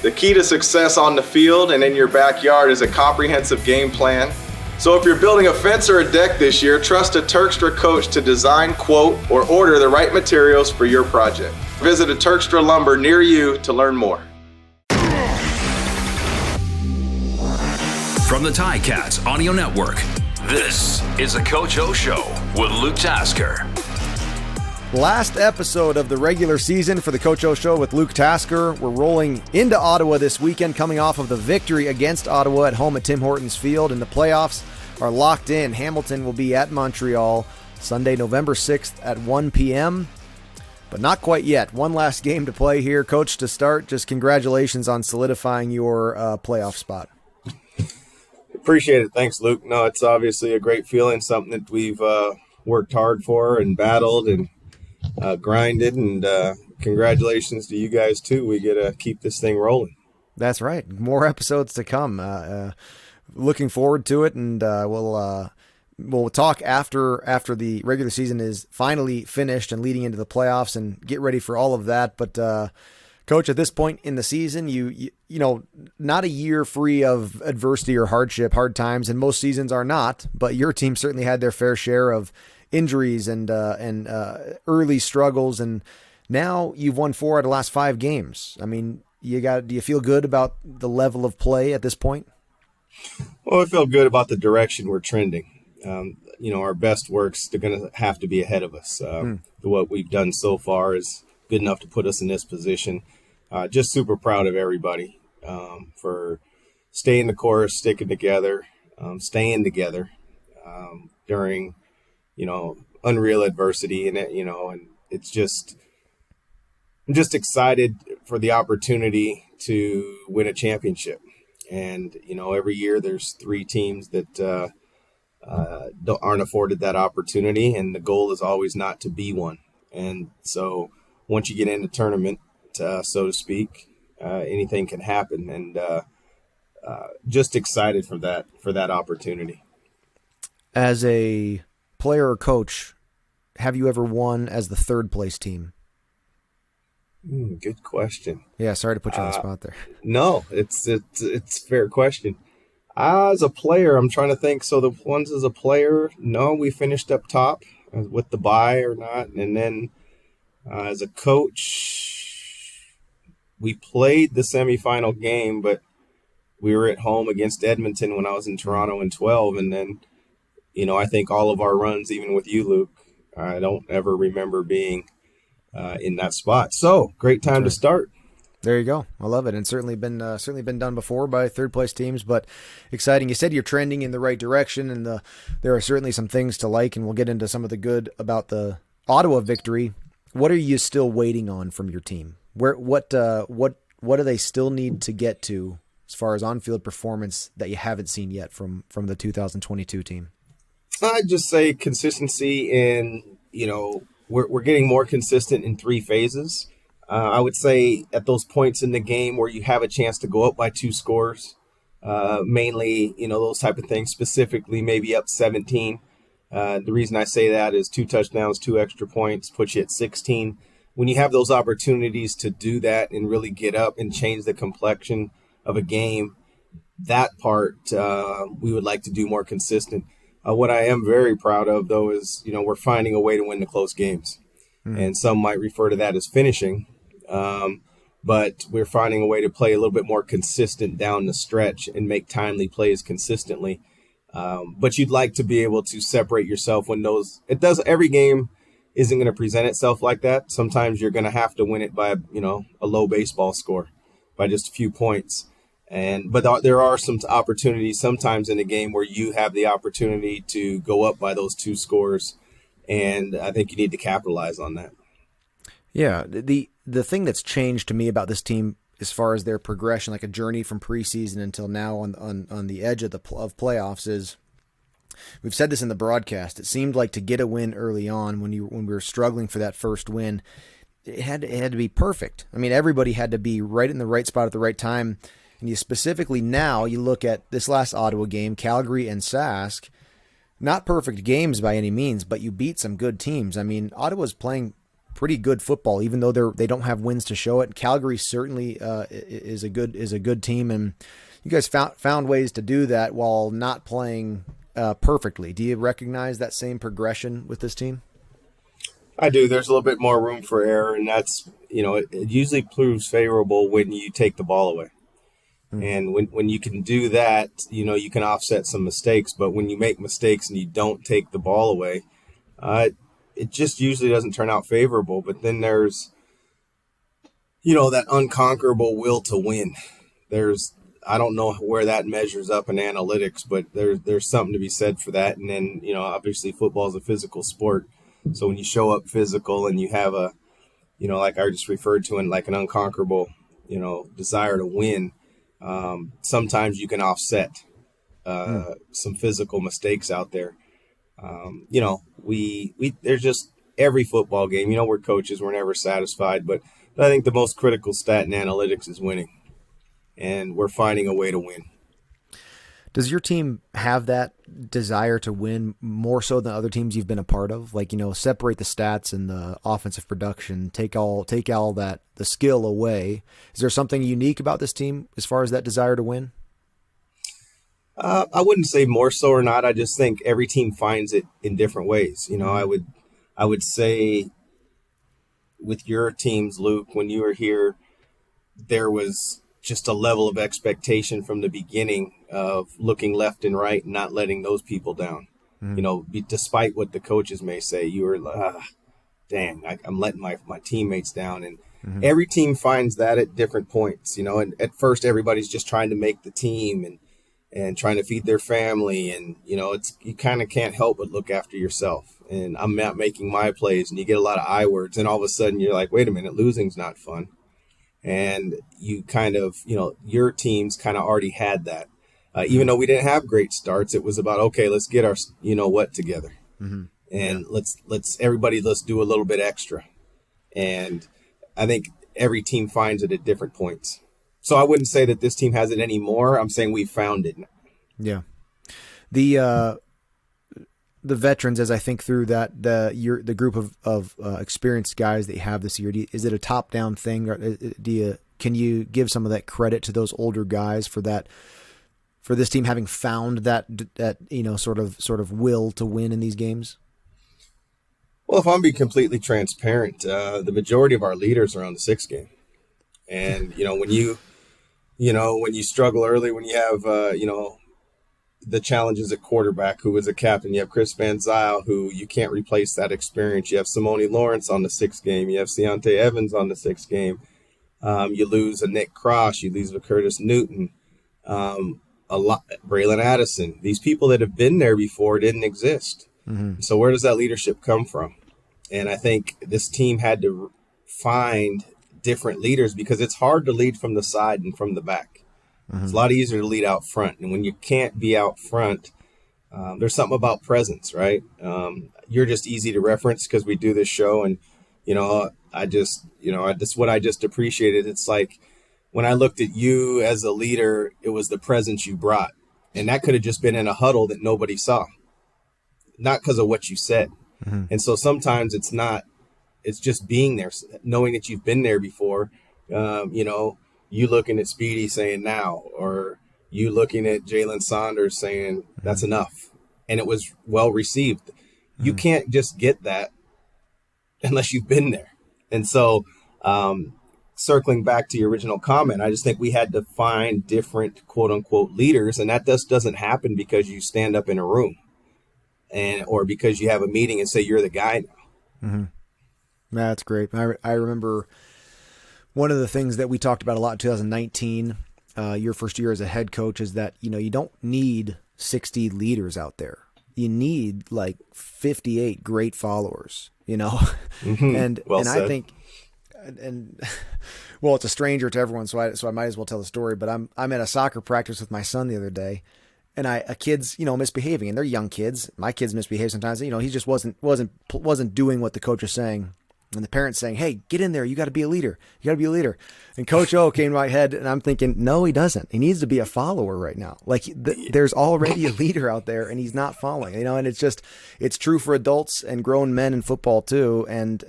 The key to success on the field and in your backyard is a comprehensive game plan. So if you're building a fence or a deck this year, trust a Turkstra coach to design, quote, or order the right materials for your project. Visit a Turkstra Lumber near you to learn more. From the Ticats Audio Network, this is the Coach O Show with Luke Tasker. Last episode of the regular season for the Coach O Show with Luke Tasker. We're rolling into Ottawa this weekend, coming off of the victory against Ottawa at home at Tim Hortons Field, and the playoffs are locked in. Hamilton will be at Montreal Sunday, November 6th at 1 p.m., but not quite yet. One last game to play here. Coach, to start, just congratulations on solidifying your playoff spot. Appreciate it. Thanks, Luke. No, it's obviously a great feeling, something that we've worked hard for and battled and grinded, and congratulations to you guys too. We get to keep this thing rolling. That's right. More episodes to come. Looking forward to it, and we'll talk after the regular season is finally finished and leading into the playoffs and get ready for all of that. But Coach, at this point in the season, you know, not a year free of adversity or hardship, hard times, and most seasons are not. But your team certainly had their fair share of injuries and early struggles, and now you've won 4 out of the last 5 games. I mean, do you feel good about the level of play at this point? Well, I feel good about the direction we're trending. Our best work's going to have to be ahead of us. What we've done so far is good enough to put us in this position. Just super proud of everybody for staying the course, sticking together, staying together during unreal adversity, and it's just, I'm just excited for the opportunity to win a championship. And, every year there's 3 teams that aren't afforded that opportunity, and the goal is always not to be one. And so once you get in the tournament, so to speak, anything can happen, and just excited for that opportunity. As a player or coach, have you ever won as the 3rd place team? Good question. Yeah, sorry to put you on the spot there. No, it's a fair question. As a player, I'm trying to think. So the ones as a player, no, we finished up top with the bye or not. And then as a coach, we played the semifinal game, but we were at home against Edmonton when I was in Toronto in 12. And then, I think all of our runs, even with you, Luke, I don't ever remember being in that spot. So great time to start. There you go. I love it. And certainly been done before by 3rd place teams, but exciting. You said you're trending in the right direction, and there are certainly some things to like, and we'll get into some of the good about the Ottawa victory. What are you still waiting on from your team? What do they still need to get to as far as on-field performance that you haven't seen yet from the 2022 team? I'd just say consistency in, we're getting more consistent in 3 phases. I would say at those points in the game where you have a chance to go up by 2 scores, mainly, those type of things, specifically maybe up 17. The reason I say that is 2 touchdowns, 2 extra points, puts you at 16. When you have those opportunities to do that and really get up and change the complexion of a game, that part we would like to do more consistent. What I am very proud of, though, is, we're finding a way to win the close games. And some might refer to that as finishing. But we're finding a way to play a little bit more consistent down the stretch and make timely plays consistently. But you'd like to be able to separate yourself when every game isn't going to present itself like that. Sometimes you're going to have to win it by, a low baseball score by just a few points. But there are some opportunities sometimes in the game where you have the opportunity to go up by those 2 scores, and I think you need to capitalize on that. Yeah, the thing that's changed to me about this team as far as their progression, like a journey from preseason until now on the edge of playoffs, is we've said this in the broadcast. It seemed like to get a win early on when we were struggling for that first win, it had to be perfect. I mean, everybody had to be right in the right spot at the right time. And you specifically now, you look at this last Ottawa game, Calgary and Sask, not perfect games by any means, but you beat some good teams. I mean, Ottawa's playing pretty good football, even though they don't have wins to show it. Calgary certainly is a good team, and you guys found ways to do that while not playing perfectly. Do you recognize that same progression with this team? I do. There's a little bit more room for error, and that's, it usually proves favorable when you take the ball away. And when you can do that, you can offset some mistakes. But when you make mistakes and you don't take the ball away, it just usually doesn't turn out favorable. But then there's, that unconquerable will to win. I don't know where that measures up in analytics, but there's something to be said for that. And then, obviously football is a physical sport. So when you show up physical and you have a, like I just referred to, in like an unconquerable, desire to win, sometimes you can offset some physical mistakes out there. There's just every football game, we're coaches, we're never satisfied, but I think the most critical stat in analytics is winning, and we're finding a way to win. Does your team have that desire to win more so than other teams you've been a part of? Like, separate the stats and the offensive production, take all that, the skill away. Is there something unique about this team as far as that desire to win? I wouldn't say more so or not. I just think every team finds it in different ways. I would say with your teams, Luke, when you were here, there was just a level of expectation from the beginning of looking left and right and not letting those people down. Despite what the coaches may say, you were dang, I'm letting my teammates down. And every team finds that at different points, and at first everybody's just trying to make the team and trying to feed their family. And, you kind of can't help but look after yourself. And I'm not making my plays, and you get a lot of I words, and all of a sudden you're like, wait a minute, losing's not fun. And you kind of, your teams kind of already had that. Even though we didn't have great starts, it was about, okay, let's get our, what together. And let's do a little bit extra. And I think every team finds it at different points. So I wouldn't say that this team has it anymore. I'm saying we found it. Yeah. The veterans, as I think through that, the group of experienced guys that you have this year, is it a top down thing, or can you give some of that credit to those older guys for this team having found that sort of will to win in these games? Well, if I'm being completely transparent, the majority of our leaders are on the 6th game, and when you struggle early, when you have the challenges at quarterback, who was a captain. You have Chris Van Zyl, who you can't replace that experience. You have Simone Lawrence on the 6th game. You have Seontae Evans on the 6th game. You lose a Nick Cross. You lose a Curtis Newton. Braylon Addison. These people that have been there before didn't exist. So where does that leadership come from? And I think this team had to find different leaders, because it's hard to lead from the side and from the back. It's a lot easier to lead out front. And when you can't be out front, there's something about presence, right? You're just easy to reference because we do this show. And, that's what I just appreciated. It's like when I looked at you as a leader, it was the presence you brought. And that could have just been in a huddle that nobody saw, not because of what you said. And so sometimes it's just being there, knowing that you've been there before, you looking at Speedy saying now, or you looking at Jalen Saunders saying that's enough. And it was well received. You can't just get that unless you've been there. And so circling back to your original comment, I just think we had to find different quote unquote leaders. And that just doesn't happen because you stand up in a room or because you have a meeting and say, you're the guy now. That's great. I remember one of the things that we talked about a lot in 2019, your first year as a head coach, is that, you don't need 60 leaders out there. You need like 58 great followers, And I think, well, it's a stranger to everyone. So I might as well tell the story, but I'm at a soccer practice with my son the other day, and a kid's, misbehaving, and they're young kids. My kids misbehave sometimes. He just wasn't doing what the coach was saying. And the parents saying, hey, get in there. You got to be a leader. You got to be a leader. And Coach O came to my head, and I'm thinking, no, he doesn't. He needs to be a follower right now. Like there's already a leader out there, and he's not following. And it's true for adults and grown men in football too. And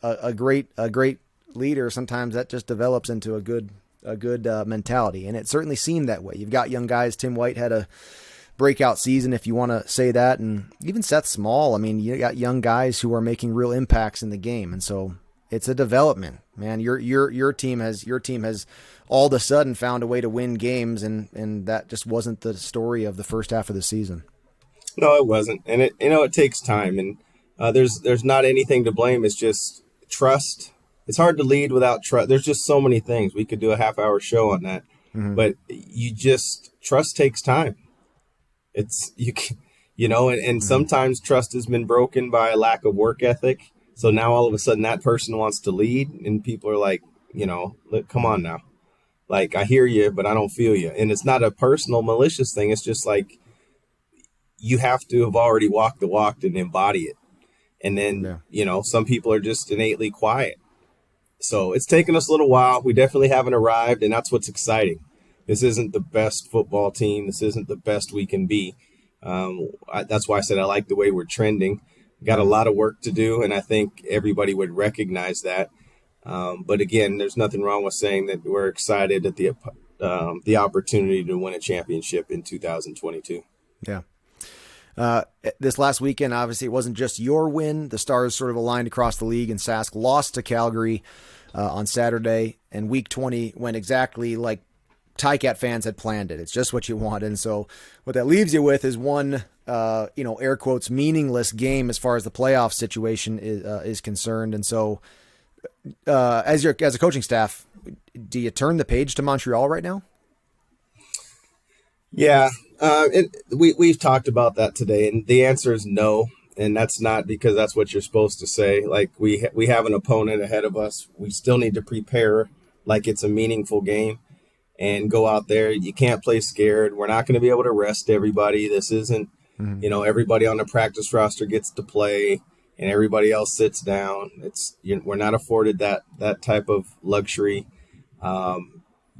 a great leader, sometimes that just develops into a good mentality. And it certainly seemed that way. You've got young guys. Tim White had a breakout season, if you want to say that, and even Seth Small. I mean, you got young guys who are making real impacts in the game, and so it's a development, man. Your team has all of a sudden found a way to win games, and that just wasn't the story of the first half of the season. No, it wasn't, and it takes time, and there's not anything to blame. It's just trust. It's hard to lead without trust. There's just so many things. We could do a half-hour show on that, but trust takes time. It's and sometimes trust has been broken by a lack of work ethic. So now all of a sudden that person wants to lead, and people are like, come on now. Like, I hear you, but I don't feel you. And it's not a personal malicious thing. It's just like, you have to have already walked the walk and embody it. And then, some people are just innately quiet. So it's taken us a little while. We definitely haven't arrived, and that's what's exciting. This isn't the best football team. This isn't the best we can be. That's why I said I like the way we're trending. Got a lot of work to do, and I think everybody would recognize that. But again, there's nothing wrong with saying that we're excited at the opportunity to win a championship in 2022. Yeah. This last weekend, obviously, it wasn't just your win. The Stars sort of aligned across the league, and Sask lost to Calgary on Saturday, and Week 20 went exactly like Ticat fans had planned it. It's just what you want. And so what that leaves you with is one, air quotes, meaningless game as far as the playoff situation is concerned. And so as a coaching staff, do you turn the page to Montreal right now? Yeah. We've talked about that today, and the answer is no. And that's not because that's what you're supposed to say. Like, we have an opponent ahead of us. We still need to prepare like it's a meaningful game. And go out there. You can't play scared. We're not going to be able to rest everybody. This isn't, everybody on the practice roster gets to play and everybody else sits down. We're not afforded that type of luxury.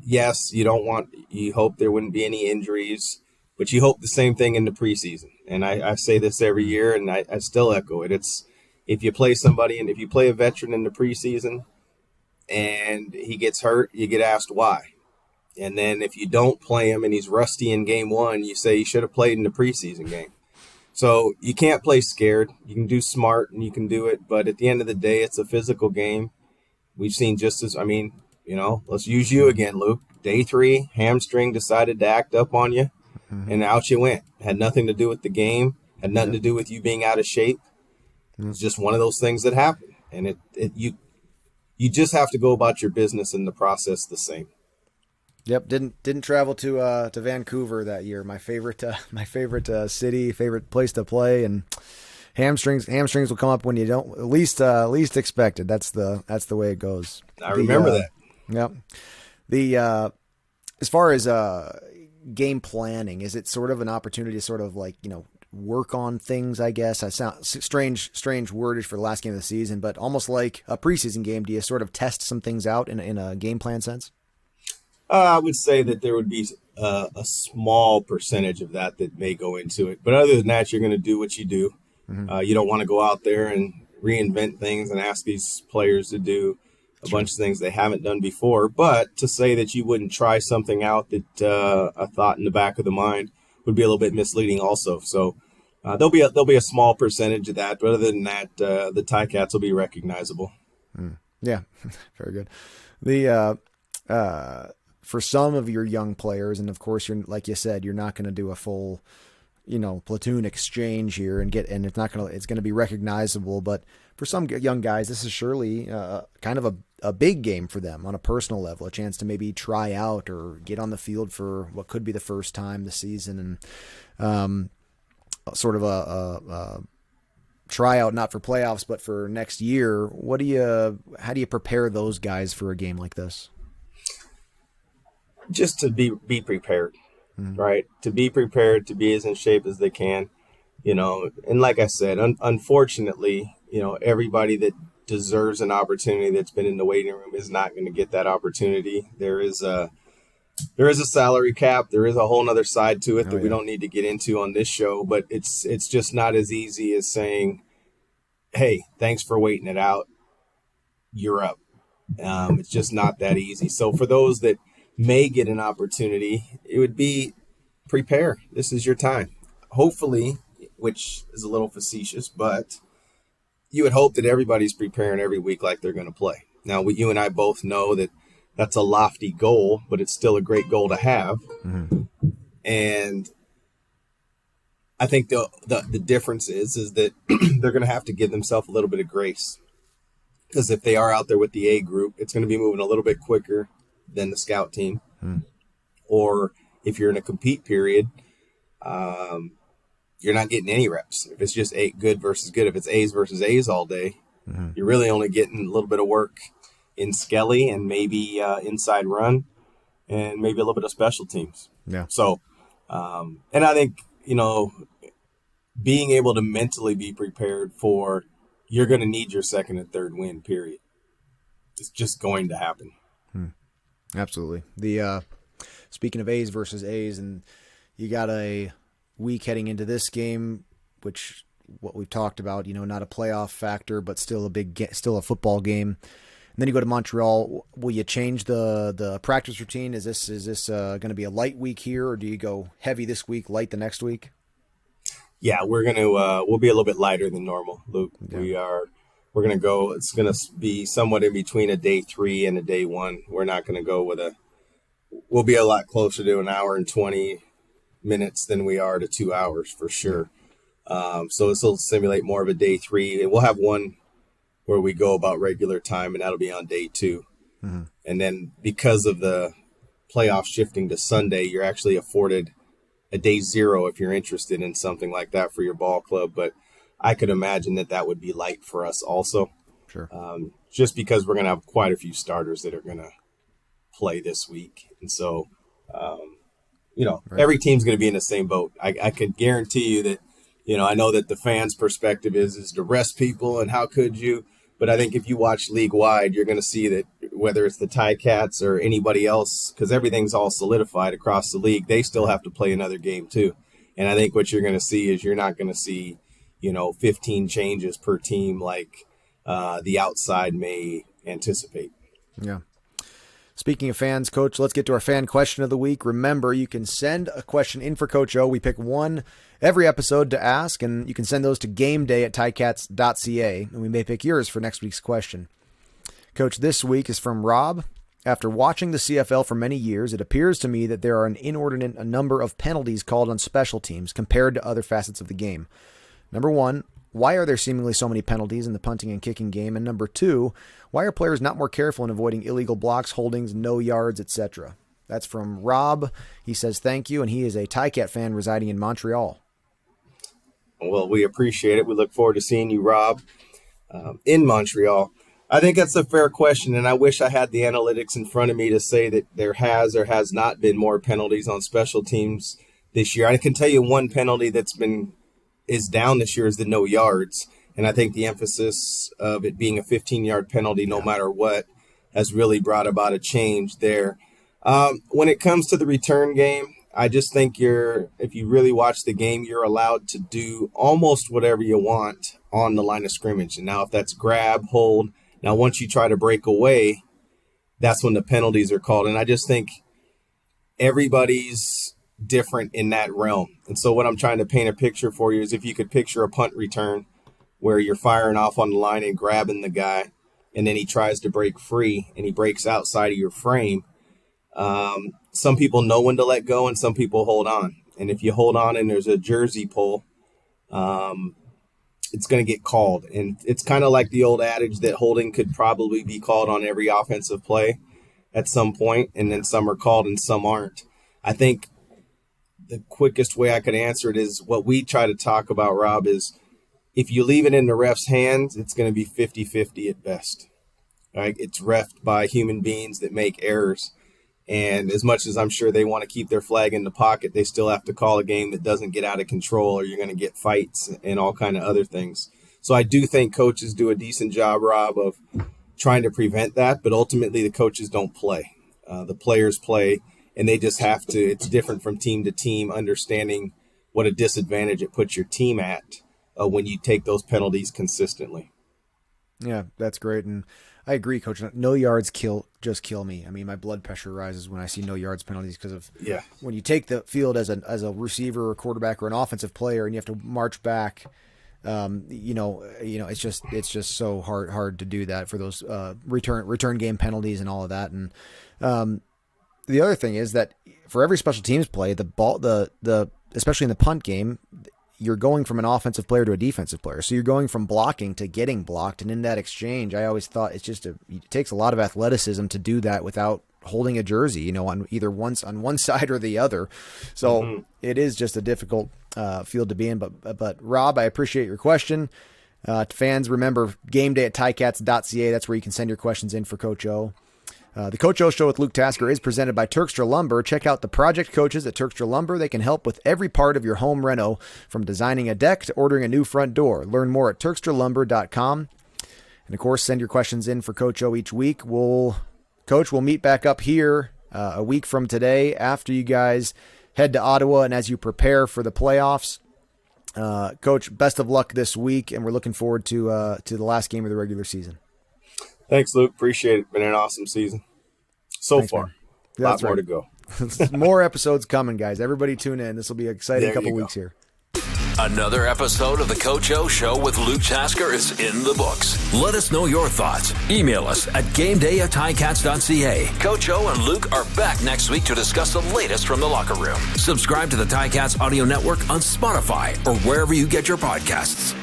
Yes, you hope there wouldn't be any injuries, but you hope the same thing in the preseason. And I say this every year, and I still echo it. It's if you play somebody, and if you play a veteran in the preseason and he gets hurt, you get asked why. And then if you don't play him and he's rusty in game one, you say you should have played in the preseason game. So you can't play scared. You can do smart and you can do it. But at the end of the day, it's a physical game. We've seen let's use you again, Luke. Day 3, hamstring decided to act up on you, and out you went. Had nothing to do with the game. Had nothing to do with you being out of shape. It's just one of those things that happen. And you just have to go about your business and the process the same. Yep, didn't travel to Vancouver that year. My favorite city, favorite place to play, and hamstrings will come up when you don't least expect it. That's the way it goes. I remember that. Yep. As far as game planning, is it sort of an opportunity to sort of work on things? I guess I sound strange wordage for the last game of the season, but almost like a preseason game. Do you sort of test some things out in a game plan sense? I would say that there would be a small percentage of that may go into it. But other than that, you're going to do what you do. You don't want to go out there and reinvent things and ask these players to do a bunch of things they haven't done before. But to say that you wouldn't try something out that a thought in the back of the mind would be a little bit misleading also. So there'll be a small percentage of that. But other than that, the Ticats will be recognizable. Yeah, very good. The for some of your young players, and of course, like you said, you're not going to do a full, platoon exchange here and it's going to be recognizable. But for some young guys, this is surely kind of a big game for them on a personal level, a chance to maybe try out or get on the field for what could be the first time this season, and sort of a tryout, not for playoffs, but for next year. How do you prepare those guys for a game like this? Just to be prepared, right? To be prepared, to be as in shape as they can, and like I said, unfortunately, everybody that deserves an opportunity that's been in the waiting room is not going to get that opportunity. There is a salary cap. There is a whole nother side to it that we don't need to get into on this show, but it's just not as easy as saying, hey, thanks for waiting it out. You're up. It's just not that easy. So for those that may get an opportunity, it would be prepare. This is your time. Hopefully, which is a little facetious, but you would hope that everybody's preparing every week like they're going to play. Now, you and I both know that that's a lofty goal, but it's still a great goal to have. Mm-hmm. And I think the difference is that they're going to have to give themselves a little bit of grace. Because if they are out there with the A group, it's going to be moving a little bit quicker than the scout team. Or if you're in a compete period, you're not getting any reps. If it's just good versus good, if it's A's versus A's all day, you're really only getting a little bit of work in Skelly and maybe inside run and maybe a little bit of special teams. Yeah. So, and I think, being able to mentally be prepared for you're going to need your second and third win, period. It's just going to happen. Absolutely. The speaking of A's versus A's, and you got a week heading into this game, which what we've talked about, not a playoff factor, but still still a football game. And then you go to Montreal. Will you change the practice routine? Is this going to be a light week here, or do you go heavy this week, light the next week? Yeah, we're going to we'll be a little bit lighter than normal, Luke. Yeah. We're going to go. It's going to be somewhat in between a day 3 and a day 1. We're not going to go we'll be a lot closer to an hour and 20 minutes than we are to 2 hours for sure. So this will simulate more of a day 3, and we'll have one where we go about regular time, and that'll be on day 2. Mm-hmm. And then because of the playoff shifting to Sunday, you're actually afforded a day 0 if you're interested in something like that for your ball club. But I could imagine that would be light for us also. Sure. Just because we're going to have quite a few starters that are going to play this week. And so, every team's going to be in the same boat. I could guarantee you that, I know that the fans' perspective is to rest people and how could you? But I think if you watch league-wide, you're going to see that whether it's the Ticats or anybody else, because everything's all solidified across the league, they still have to play another game too. And I think what you're going to see is you're not going to see, 15 changes per team like the outside may anticipate. Yeah. Speaking of fans, Coach, let's get to our fan question of the week. Remember, you can send a question in for Coach O. We pick one every episode to ask, and you can send those to gameday@ticats.ca, and we may pick yours for next week's question. Coach, this week is from Rob. After watching the CFL for many years, it appears to me that there are an inordinate number of penalties called on special teams compared to other facets of the game. Number 1, why are there seemingly so many penalties in the punting and kicking game? And number 2, why are players not more careful in avoiding illegal blocks, holdings, no yards, etc.? That's from Rob. He says thank you, and he is a Ticat fan residing in Montreal. Well, we appreciate it. We look forward to seeing you, Rob, in Montreal. I think that's a fair question, and I wish I had the analytics in front of me to say that there has or has not been more penalties on special teams this year. I can tell you one penalty is down this year is the no yards. And I think the emphasis of it being a 15-yard penalty, no matter what, has really brought about a change there. When it comes to the return game, I just think if you really watch the game, you're allowed to do almost whatever you want on the line of scrimmage. And now if that's grab, hold, now once you try to break away, that's when the penalties are called. And I just think everybody's different in that realm. And so what I'm trying to paint a picture for you is if you could picture a punt return where you're firing off on the line and grabbing the guy, and then he tries to break free and he breaks outside of your frame. Some people know when to let go and some people hold on. And if you hold on and there's a jersey pull, it's going to get called. And it's kind of like the old adage that holding could probably be called on every offensive play at some point, and then some are called and some aren't. I think the quickest way I could answer it is what we try to talk about, Rob, is if you leave it in the ref's hands, it's going to be 50-50 at best. Right? It's reffed by human beings that make errors. And as much as I'm sure they want to keep their flag in the pocket, they still have to call a game that doesn't get out of control, or you're going to get fights and all kind of other things. So I do think coaches do a decent job, Rob, of trying to prevent that, but ultimately the coaches don't play. The players play, and they just have to. It's different from team to team, understanding what a disadvantage it puts your team at when you take those penalties consistently. Yeah, that's great. And I agree, Coach. No yards just kill me. I mean, my blood pressure rises when I see no yards penalties because of when you take the field as a receiver or quarterback or an offensive player and you have to march back. It's just so hard to do that for those return game penalties and all of that. And the other thing is that for every special teams play, the especially in the punt game, you're going from an offensive player to a defensive player. So you're going from blocking to getting blocked. And in that exchange, I always thought it takes a lot of athleticism to do that without holding a jersey, on one side or the other. So It is just a difficult field to be in. But Rob, I appreciate your question. Fans, remember gameday at ticats.ca. That's where you can send your questions in for Coach O. The Coach O Show with Luke Tasker is presented by Turkstra Lumber. Check out the project coaches at Turkstra Lumber. They can help with every part of your home reno, from designing a deck to ordering a new front door. Learn more at turkstralumber.com. And of course, send your questions in for Coach O each week. We'll meet back up here a week from today after you guys head to Ottawa and as you prepare for the playoffs. Coach, best of luck this week, and we're looking forward to the last game of the regular season. Thanks, Luke. Appreciate it. Been an awesome season so far. A lot more to go. More episodes coming, guys. Everybody tune in. This will be an exciting couple weeks here. Another episode of the Coach O Show with Luke Tasker is in the books. Let us know your thoughts. Email us at gameday@ticats.ca. Coach O and Luke are back next week to discuss the latest from the locker room. Subscribe to the Ticats Audio Network on Spotify or wherever you get your podcasts.